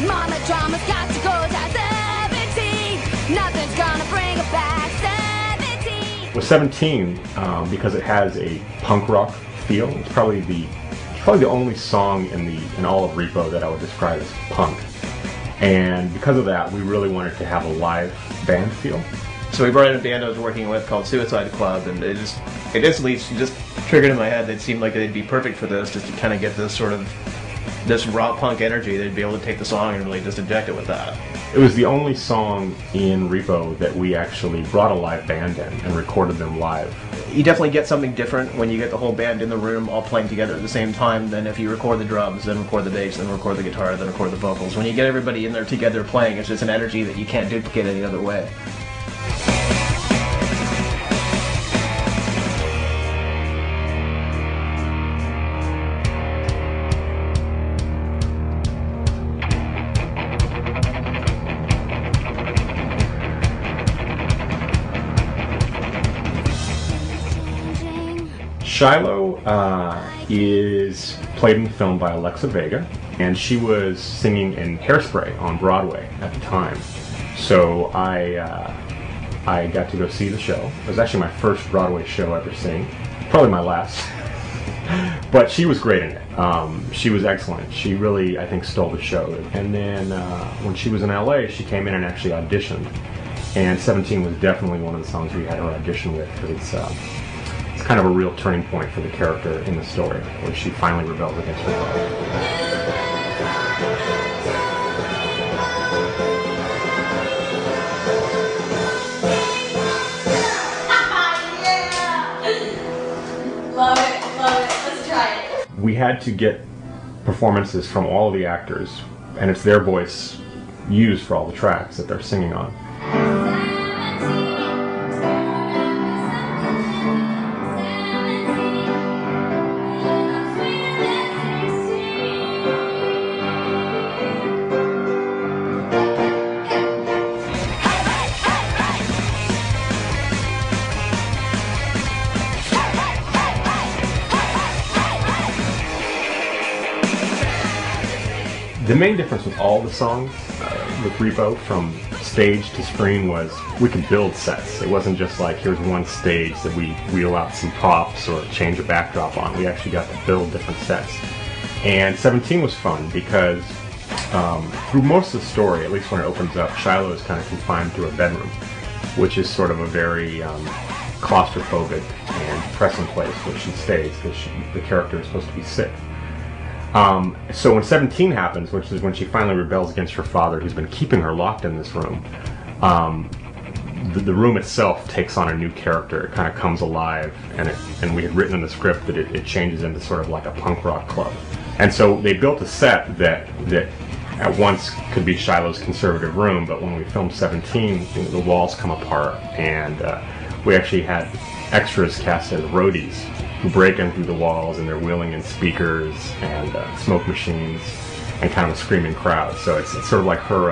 Mama drama's got to go down 17. Nothing's gonna bring it back 17. With 17, because it has a punk rock feel, it's probably the only song in all of Repo that I would describe as punk. And because of that, we really wanted to have a live band feel. So we brought in a band I was working with called Suicide Club, and it instantly just triggered in my head that it seemed like they'd be perfect for this, just to kind of get this raw punk energy. They'd be able to take the song and really just inject it with that. It was the only song in Repo that we actually brought a live band in and recorded them live. You definitely get something different when you get the whole band in the room all playing together at the same time than if you record the drums, then record the bass, then record the guitar, then record the vocals. When you get everybody in there together playing, it's just an energy that you can't duplicate any other way. Shiloh is played in the film by Alexa Vega, and she was singing in Hairspray on Broadway at the time. So I got to go see the show. It was actually my first Broadway show ever seeing, probably my last. But she was great in it. She was excellent. She really, I think, stole the show. And then when she was in LA, she came in and actually auditioned. And 17 was definitely one of the songs we had her audition with, because it's kind of a real turning point for the character in the story, where she finally rebels against her father. Love it, let's try it. We had to get performances from all of the actors, and it's their voice used for all the tracks that they're singing on. The main difference with all the songs with Repo, from stage to screen, was we could build sets. It wasn't just like, here's one stage that we wheel out some props or change a backdrop on. We actually got to build different sets. And 17 was fun because through most of the story, at least when it opens up, Shiloh is kind of confined to a bedroom, which is sort of a very claustrophobic and depressing place where she stays, because the character is supposed to be sick. So when 17 happens, which is when she finally rebels against her father, who's been keeping her locked in this room, the room itself takes on a new character. It kind of comes alive, and we had written in the script that it changes into sort of like a punk rock club. And so they built a set that at once could be Shiloh's conservative room, but when we filmed 17, the walls come apart, and we actually had extras cast as roadies who break in through the walls, and they're wheeling in speakers and smoke machines and kind of a screaming crowd. So it's sort of like her,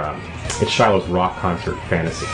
it's Shiloh's rock concert fantasy.